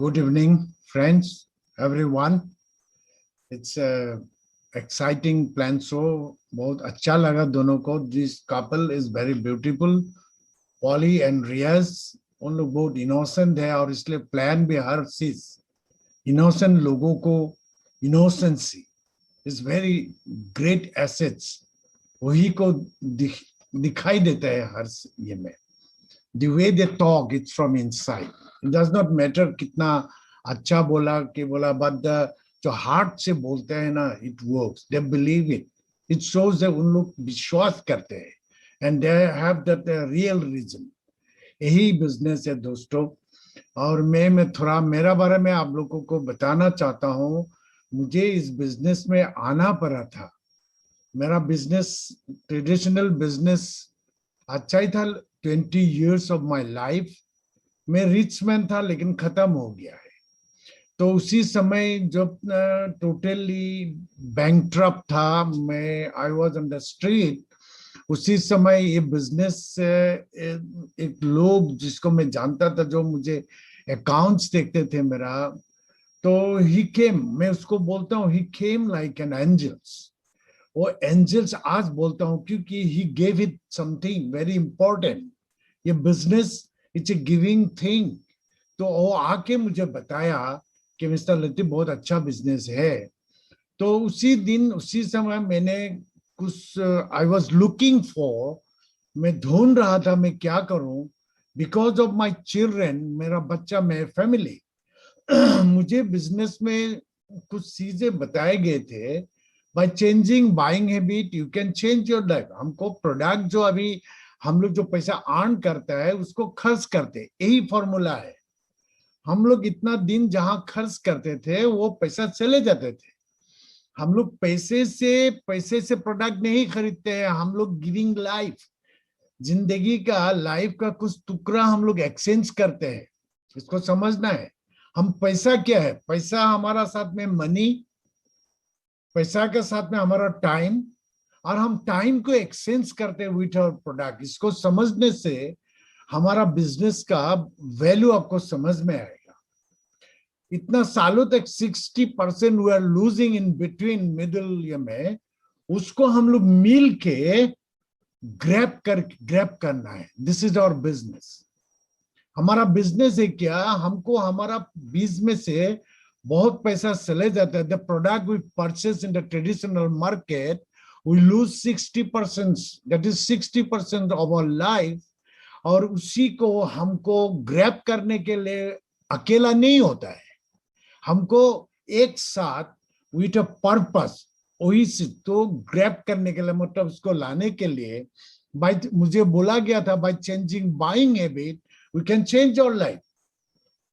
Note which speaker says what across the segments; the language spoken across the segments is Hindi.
Speaker 1: Good evening, friends, everyone. It's a exciting plan show. बहुत अच्छा लगा दोनों को. This couple is very beautiful. Polly and Riaz, उन लोग बहुत innocent है और इसलिए plan भी हर चीज innocent लोगों को innocency is very great assets. वही को दिखाई देता है हर ये में. The way they talk, it's from inside. It does not matter कितना अच्छा बोला कि बोला, but the जो हार्ट से बोलते हैं ना, it works. They believe it. It shows that उन लोग विश्वास करते हैं, and they have that real reason. यही बिजनेस है दोस्तों. और मैं थोड़ा मेरा बारे में आप लोगों को बताना चाहता हूँ. मुझे इस बिजनेस में आना पड़ा था. मेरा बिजनेस ट्रेडिशनल बिजनेस अच्छा ही था. 20 years of my life. मैं रिच मैन था लेकिन खत्म हो गया है. तो उसी समय जब टोटली बैंकक्रप्ट था, मैं I was on the street. उसी समय ये बिजनेस एक लोग जिसको मैं जानता था, जो मुझे अकाउंट्स देखते थे मेरा, तो ही केम. मैं उसको बोलता हूँ he came like an angels. वो एंजल्स आज बोलता हूँ क्योंकि he gave it something very important. ये business it's a giving thing. तो वो आके मुझे बताया कि मिस्टर लतीफ बहुत अच्छा बिजनेस है. तो उसी दिन उसी समय मैंने कुछ आई वॉज लुकिंग फॉर, मैं ढूंढ रहा था मैं क्या करूं. बिकॉज ऑफ माई चिल्ड्रेन, मेरा बच्चा, मेरे फैमिली. मुझे बिजनेस में कुछ चीजें बताए गए थे. Bye changing buying habit you can change your life. हमको प्रोडक्ट जो अभी हम लोग जो पैसा अर्न करता है उसको खर्च करते, यही फॉर्मूला है. हम लोग इतना दिन जहां खर्च करते थे वो पैसा चले जाते थे. हम लोग पैसे से प्रोडक्ट नहीं खरीदते हैं. हम लोग गिविंग लाइफ, जिंदगी का, लाइफ का कुछ टुकड़ा हम लोग एक्सचेंज करते हैं. इसको समझना है. हम पैसा क्या है? पैसा हमारा साथ में मनी, पैसा के साथ में हमारा टाइम, और हम टाइम को एक्सचेंज करते हैं विथ आवर प्रोडक्ट. इसको समझने से हमारा बिजनेस का वैल्यू आपको समझ में आएगा. इतना सालों तक 60% we are losing in between middle में, उसको हम लोग मिल के ग्रैब करना है. This is our business. हमारा बिजनेस है क्या? हमको हमारा बिजनेस से बहुत पैसा चले जाता है. The product we purchase in the traditional market, we lose 60%. that is 60% of our life. और उसी को हमको ग्रैब करने के लिए अकेला नहीं होता है. हमको एक साथ विथ अ पर्पस वही से तो ग्रैब करने के लिए, मतलब उसको लाने के लिए बाय, मुझे बोला गया था by changing buying habit we can change our life.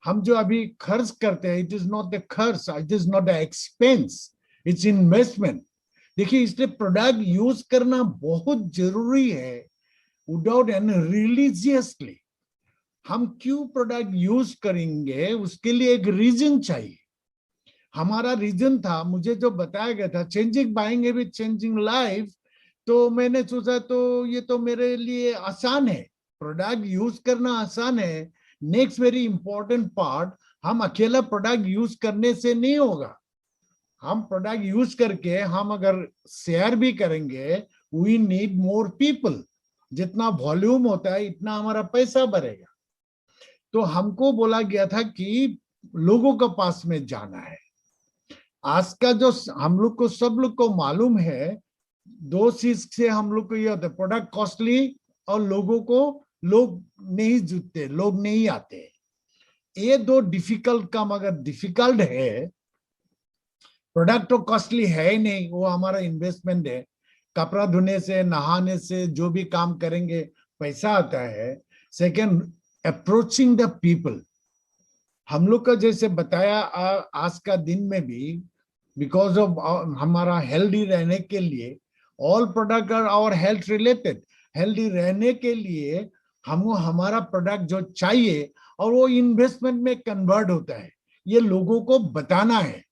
Speaker 1: हम जो अभी खर्च करते हैं, इट इज नॉट द खर्च, it is not the expense, it's investment. देखिए, इसलिए प्रोडक्ट यूज करना बहुत जरूरी है. विदाउट एंड रिलीजियसली हम क्यों प्रोडक्ट यूज करेंगे, उसके लिए एक रीजन चाहिए. हमारा रीजन था, मुझे जो बताया गया था, changing buying habit changing life. तो मैंने सोचा तो ये तो मेरे लिए आसान है, प्रोडक्ट यूज करना आसान है. नेक्स्ट वेरी इंपॉर्टेंट पार्ट, हम अकेला प्रोडक्ट यूज करने से नहीं होगा. हम प्रोडक्ट यूज करके हम अगर शेयर भी करेंगे, वी नीड मोर पीपल. जितना वॉल्यूम होता है इतना हमारा पैसा बढ़ेगा. तो हमको बोला गया था कि लोगों के पास में जाना है. आज का जो हम लोग को, सब लोग को मालूम है, दो चीज से हम लोग को ये होता है, प्रोडक्ट कॉस्टली और लोगों को लोग नहीं जुटते, लोग नहीं आते. ये दो डिफिकल्ट काम अगर डिफिकल्ट है, प्रोडक्ट तो कॉस्टली है ही नहीं, वो हमारा इन्वेस्टमेंट है. कपड़ा धोने से, नहाने से, जो भी काम करेंगे पैसा आता है. Second, approaching the people. हम लोग का जैसे बताया आज का दिन में भी, बिकॉज ऑफ हमारा हेल्दी रहने के लिए, all product are our health related. Healthy रहने के लिए हमको हमारा प्रोडक्ट जो चाहिए, और वो इन्वेस्टमेंट में कन्वर्ट होता है. ये लोगों को बताना है.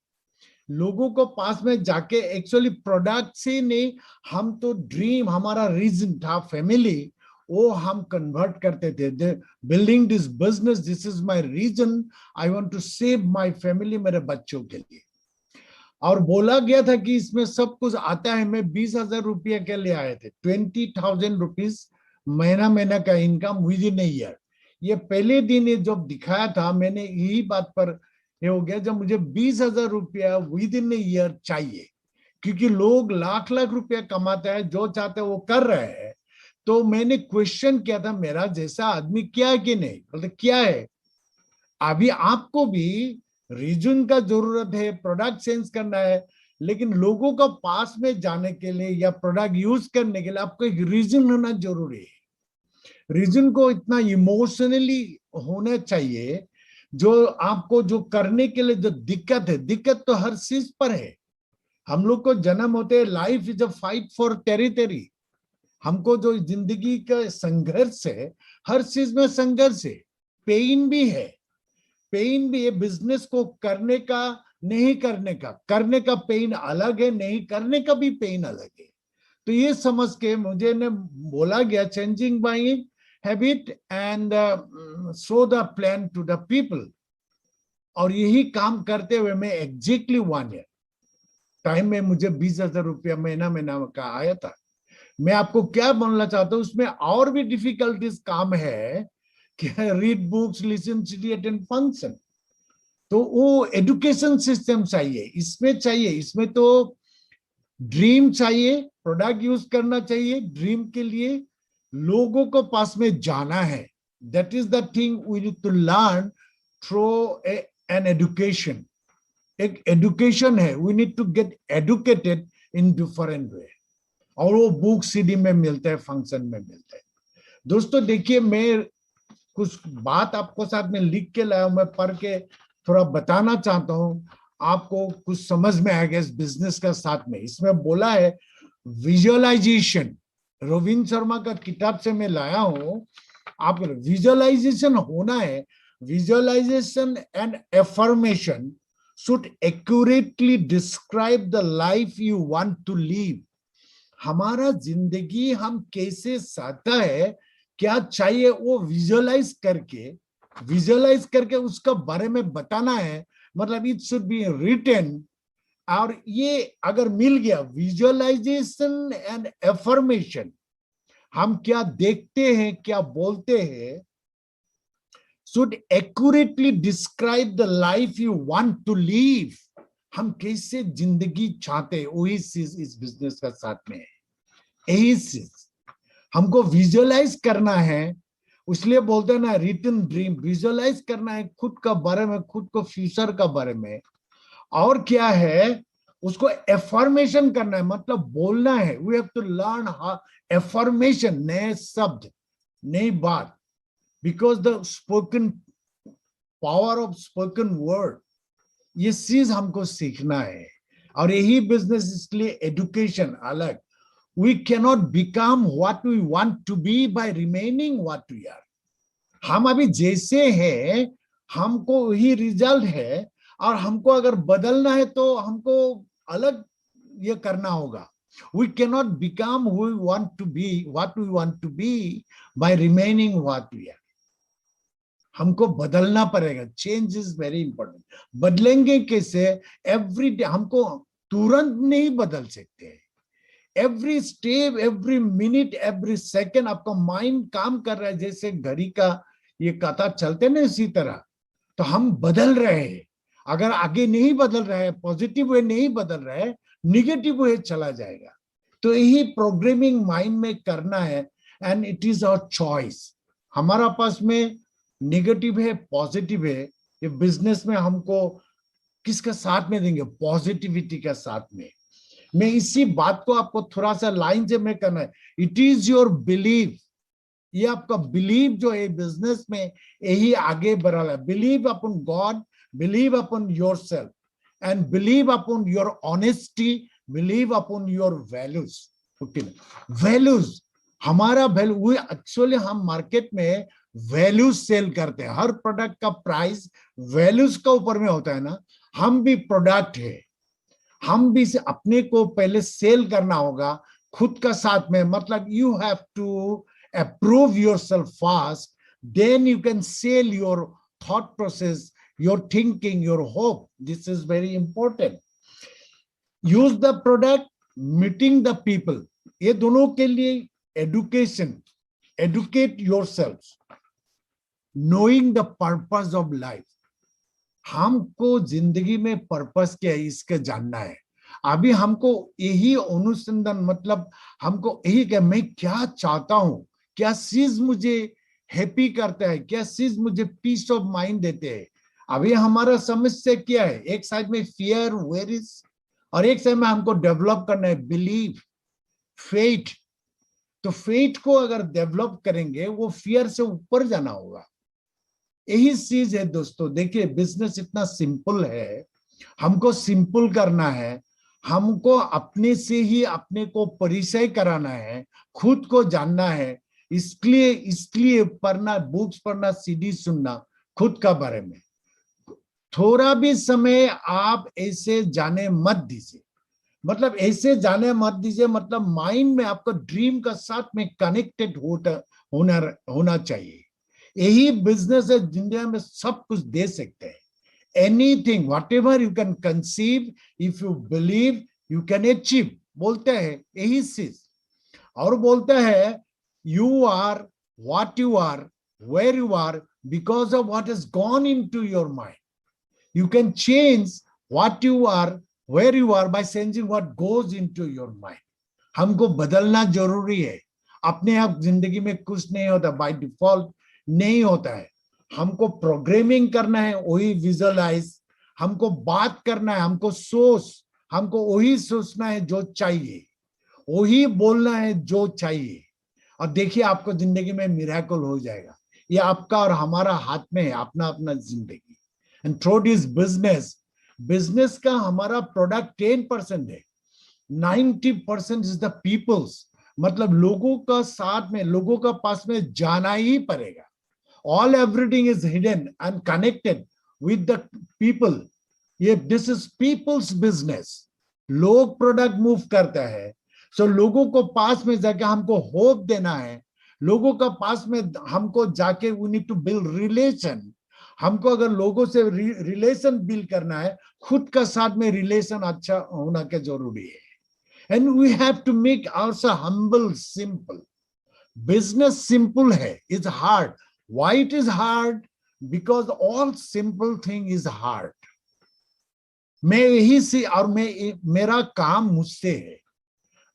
Speaker 1: लोगों को पास में जाके, एक्चुअली प्रोडक्ट से नहीं, हम तो ड्रीम, हमारा रीजन था फैमिली, वो हम कन्वर्ट करते थे, building this business, this is my reason, I want to save my family, मेरे बच्चों के लिए। और बोला गया था कि इसमें सब कुछ आता है। मैं 20,000 रुपया के लिए आए थे, 20,000 रुपीज महीना महीना का income with in a year. ये पहले दिन ये जब दिखाया था, मैंने यही बात पर ये हो गया, जब मुझे 20,000 रुपया विद इन ए ईयर चाहिए, क्योंकि लोग लाख लाख रुपया कमाते हैं, जो चाहते हैं वो कर रहे हैं। तो मैंने क्वेश्चन किया था, मेरा जैसा आदमी क्या है कि नहीं, बोलते क्या है। अभी आपको भी रीजन का जरूरत है, प्रोडक्ट चेंज करना है, लेकिन लोगों का पास में जाने के लिए या प्रोडक्ट यूज करने के लिए आपको एक रीजन होना जरूरी है। रीजन को इतना इमोशनली होना चाहिए, जो आपको जो करने के लिए जो दिक्कत है, दिक्कत तो हर चीज पर है। हम लोग को जन्म होते, life is a fight for territory. हमको जो जिंदगी का संघर्ष है, हर चीज में संघर्ष है, पेन भी है। पेन भी है बिजनेस को करने का, नहीं करने का पेन अलग है, नहीं करने का भी पेन अलग है। तो ये समझ के मुझे ने बोला गया, changing buy habit and show the plan to the people. और यही काम करते हुए मैं एग्जैक्टली 1 ईयर टाइम में मुझे 20,000 रुपया महीना महीना का आया था। मैं आपको क्या बोलना चाहता हूँ, उसमें और भी डिफिकल्टीज काम है कि read books, listen, study, attend function. तो वो एजुकेशन सिस्टम चाहिए, इसमें तो ड्रीम चाहिए, प्रोडक्ट यूज करना चाहिए, ड्रीम के लिए लोगों को पास में जाना है। That is the thing we need to learn through an education. एक एजुकेशन है, we need to get educated in different way. और वो बुक सीडी में मिलते हैं, फंक्शन में मिलते हैं। दोस्तों देखिए, मैं कुछ बात आपको साथ में लिख के लाया हूं, मैं पढ़ के थोड़ा बताना चाहता हूं, आपको कुछ समझ में आएगा इस बिजनेस का साथ में। इसमें बोला है विजुअलाइजेशन, रविंद्र शर्मा का किताब से मैं लाया हूं। आप विजुअलाइजेशन होना है, visualisation and affirmation should accurately describe the life you want to live। हमारा जिंदगी हम कैसे चाहता है, क्या चाहिए, वो विजुअलाइज करके उसका बारे में बताना है। मतलब इट शुड बी रिटन। और ये अगर मिल गया, विजुअलाइजेशन एंड एफर्मेशन, हम क्या देखते हैं, क्या बोलते हैं, should accurately describe the life you want to live। हम कैसे जिंदगी चाहते हैं, वही चीज इस बिजनेस का साथ में है। यही चीज हमको विजुअलाइज करना है। इसलिए बोलते हैं ना, रिटन ड्रीम, विजुअलाइज करना है खुद का बारे में, खुद को फ्यूचर का बारे में। और क्या है, उसको एफर्मेशन करना है, मतलब बोलना है। We have to learn affirmation, नए शब्द, नई बात, because the spoken power of spoken word, ये चीज हमको सीखना है। और यही बिजनेस, इसलिए एजुकेशन अलग। We cannot become what we want to be by remaining what we are। हम अभी जैसे हैं, हमको वही रिजल्ट है। और हमको अगर बदलना है तो हमको अलग ये करना होगा। We cannot become who we want to be, what we want to be by remaining what we are। हमको बदलना पड़ेगा। Change is very important. बदलेंगे कैसे? Every day. हमको तुरंत नहीं बदल सकते। Every step, every minute, every second आपका माइंड काम कर रहा है, जैसे घड़ी का ये कथा चलते ना, इसी तरह। तो हम बदल रहे हैं। अगर आगे नहीं बदल रहे हैं, पॉजिटिव वे नहीं बदल रहे हैं, निगेटिव वे चला जाएगा। तो यही प्रोग्रामिंग माइंड में करना है। And it is our choice. हमारा पास में निगेटिव है, पॉजिटिव है। ये बिजनेस में हमको किसका साथ में देंगे? पॉजिटिविटी का साथ में। मैं इसी बात को आपको थोड़ा सा लाइन से मैं करना है। It is your believe. ये आपका बिलीव जो है बिजनेस में, यही आगे बढ़ा है। Believe upon God, believe upon your self, and believe upon your honesty, believe upon your values. Okay, values, हमारा वैल्यू एक्चुअली, हम मार्केट में वैल्यूज सेल करते हैं। हर प्रोडक्ट का प्राइस वैल्यूज का ऊपर में होता है ना। हम भी प्रोडक्ट है, हम भी अपने को पहले सेल करना होगा खुद का साथ में। मतलब you have to approve yourself fast, then you can sell your thought process, your thinking, your hope. This is very important. Use the product, meeting the people. ये दोनों के लिए education, educate yourselves, knowing the purpose of life. हमको जिंदगी में पर्पस क्या है इसके जानना है. अभी हमको यही अनुसंधान, मतलब हमको यही कि मैं क्या चाहता हूं, क्या चीज मुझे हैप्पी करता है, क्या चीज मुझे पीस ऑफ माइंड देते हैं. अभी हमारा समस्या क्या है, एक साइड में फियर, वेरिस, और एक साइड में हमको डेवलप करना है बिलीव, फेथ. तो फेथ को अगर डेवलप करेंगे, वो फियर से ऊपर जाना होगा. यही चीज है दोस्तों. देखिए बिजनेस इतना सिंपल है, हमको सिंपल करना है. हमको अपने से ही अपने को परिचय कराना है, खुद को जानना है. इसलिए पढ़ना, बुक्स पढ़ना, सीडी सुनना खुद का बारे में. थोड़ा भी समय आप ऐसे जाने मत दीजिए. मतलब ऐसे जाने मत दीजिए, मतलब माइंड में आपका ड्रीम का साथ में कनेक्टेड होना चाहिए. यही बिजनेस है, दुनिया में सब कुछ दे सकते हैं. Anything, whatever you can conceive, if you believe you can achieve. बोलते हैं यही चीज. और बोलते हैं you are what you are, where you are, because of what has gone into your mind. You can change what you are, where you are, by changing what goes into your mind. हमको बदलना जरूरी है. अपने आप जिंदगी में कुछ नहीं होता, बाय डिफॉल्ट नहीं होता है. हमको प्रोग्रामिंग करना है, वही विजुअलाइज. हमको बात करना है, हमको हमको वही सोचना है जो चाहिए, वही बोलना है जो चाहिए. और देखिए आपको जिंदगी में मिरेकल हो जाएगा. ये आपका और हमारा हाथ में है, अपना अपना जिंदगी. एंड थ्रू दिस बिजनेस का हमारा प्रोडक्ट 10% है, 90% इज द पीपल्स. मतलब लोगों का साथ में, लोगों का पास में जाना ही पड़ेगा. All everything is hidden and connected with the people. ये this is people's business. लोग प्रोडक्ट मूव करता है, सो लोगों को पास में जाके हमको होप देना है. लोगों का पास में हमको जाके we need to build relation. हमको अगर लोगों से रिलेशन बिल्ड करना है, खुद का साथ में रिलेशन अच्छा होना के जरूरी है. And we have to make ourselves humble, simple. Business simple है, it's hard. Why it is hard? Because all simple thing is hard. मैं यही से, और मेरा काम मुझसे है.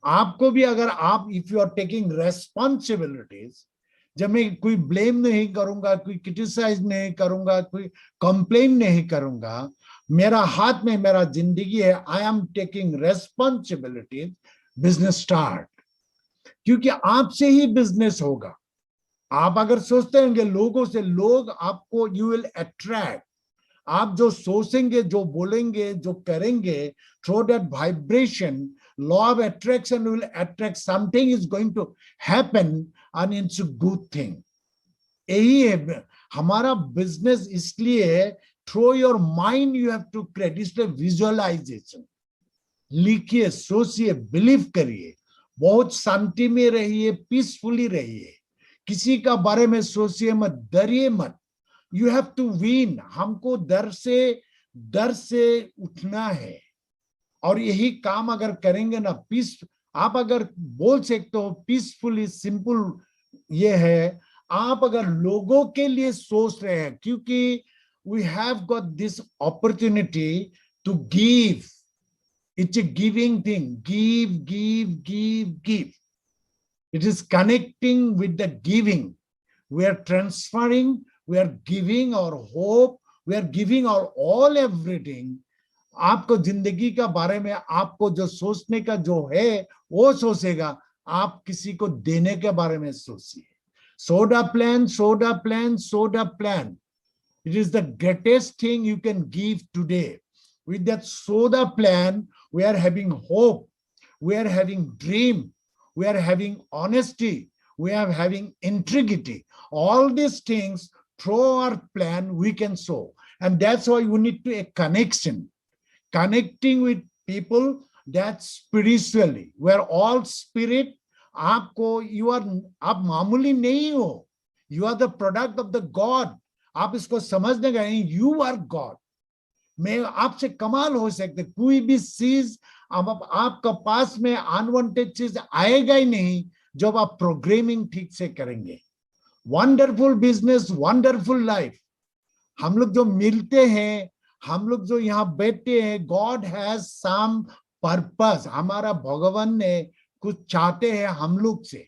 Speaker 1: आपको भी अगर आप, if you are taking responsibilities, जब मैं कोई ब्लेम नहीं करूंगा, कोई क्रिटिसाइज नहीं करूंगा, कोई कंप्लेन नहीं करूंगा, मेरा हाथ में मेरा जिंदगी है. I am taking responsibilities. Business start. क्योंकि आपसे ही बिजनेस होगा. आप अगर सोचते होंगे लोगों से, लोग आपको, यू विल अट्रैक्ट. आप जो सोचेंगे, जो बोलेंगे, जो करेंगे, through that vibration, law of attraction will attract. Something is going to happen and it's a good thing. यही है हमारा बिजनेस. इसलिए through your mind you have to create. इसलिए विजुअलाइजेशन. लिखिए, सोचिए, बिलीव करिए, बहुत शांति में रहिए, पीसफुली रहिए. किसी का बारे में सोचिए मत, डरिए मत. You have to win. हमको डर से उठना है. और यही काम अगर करेंगे ना, पीस, आप अगर बोल सकते हो पीसफुली, सिंपल ये है. आप अगर लोगों के लिए सोच रहे हैं, क्योंकि we have got this opportunity to give. It's a giving thing. Give give give give. It is connecting with the giving. We are transferring, we are giving our hope, we are giving our all everything. आपको जिंदगी का बारे में, आपको जो सोचने का जो है वो सोचेगा. आप किसी को देने के बारे में सोचिए. Soda plan, soda plan, soda plan. It is the greatest thing you can give today. With that soda plan, we are having hope, we are having dream, we are having honesty, we are having integrity. All these things through our plan we can show. And that's why we need to a connection. Connecting with people, that's spiritually. We're all spirit, आपको आप मामूली नहीं हो, you are the product of the God. आप इसको समझने गए, यू आर गॉड। मैं आपसे कमाल हो सकते, कोई भी चीज अब आपका पास में अनवांटेड चीज आएगा ही नहीं जब आप प्रोग्रामिंग ठीक से करेंगे। Wonderful business, wonderful life. हम लोग जो मिलते हैं, हम लोग जो यहाँ बैठते हैं, गॉड हैज सम पर्पस। हमारा भगवान ने कुछ चाहते हैं हम लोग से,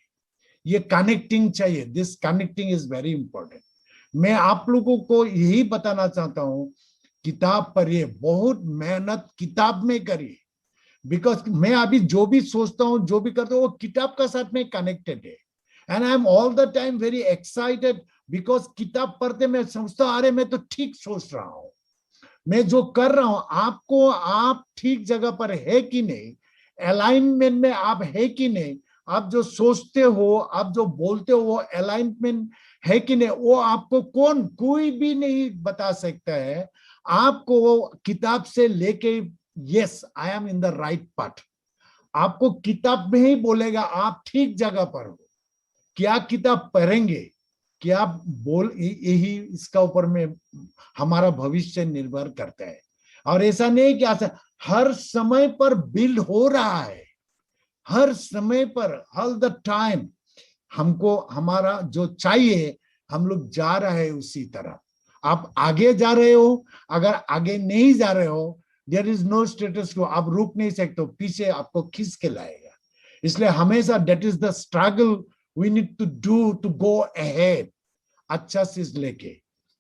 Speaker 1: ये कनेक्टिंग चाहिए। This connecting is very important. मैं आप लोगों को यही बताना चाहता हूं, किताब पढ़िए, बहुत मेहनत किताब में करिए। बिकॉज मैं अभी जो भी सोचता हूँ, जो भी करता हूँ, वो किताब का साथ में कनेक्टेड है। And I am all the time very excited, because किताब पढ़ते मैं समझता अरे मैं तो ठीक सोच रहा हूँ, मैं जो कर रहा हूं आपको, आप ठीक जगह पर है कि नहीं, अलाइनमेंट में आप है कि नहीं, आप जो सोचते हो, आप जो बोलते हो, वो अलाइनमेंट है कि नहीं, वो आपको कोई भी नहीं बता सकता है। आपको वो किताब से लेके, yes I am in the right path, आपको किताब में ही बोलेगा आप ठीक जगह पर हो। क्या किताब पढ़ेंगे, क्या बोल, यही इसका ऊपर में हमारा भविष्य निर्भर करता है। और ऐसा नहीं कि हर समय पर बिल्ड हो रहा है, हर समय पर, ऑल द टाइम हमको हमारा जो चाहिए, हम लोग जा रहे हैं उसी तरह। आप आगे जा रहे हो, अगर आगे नहीं जा रहे हो, देयर इज नो स्टेटस को, आप रुक नहीं सकते, पीछे आपको खींच के लाएगा। इसलिए हमेशा that is the struggle we need to do to go ahead. अच्छा चीज लेके,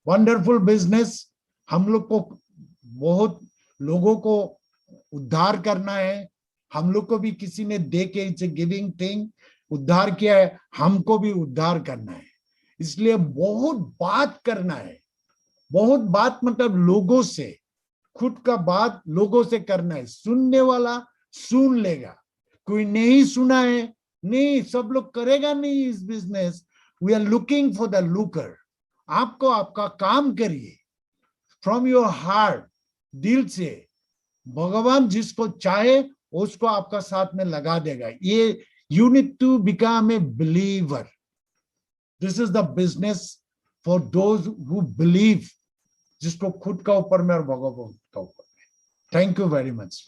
Speaker 1: वंडरफुल बिजनेस, हम लोग को बहुत लोगों को उद्धार करना है। हम लोग को भी किसी ने दे के, इट्स ए गिविंग थिंग, उद्धार किया है, हमको भी उद्धार करना है। इसलिए बहुत बात करना है, बहुत बात मतलब लोगों से, खुद का बात लोगों से करना है। सुनने वाला सुन लेगा, कोई नहीं सुना है, नहीं, सब लोग करेगा नहीं इस business. We are looking for the looker. आपको आपका काम करिए फ्रॉम योर हार्ट, दिल से। भगवान जिसको चाहे उसको आपका साथ में लगा देगा। ये you need to become a believer. This is the business for those who believe, जिसको खुद का ऊपर में और भगवान का ऊपर में। Thank you very much.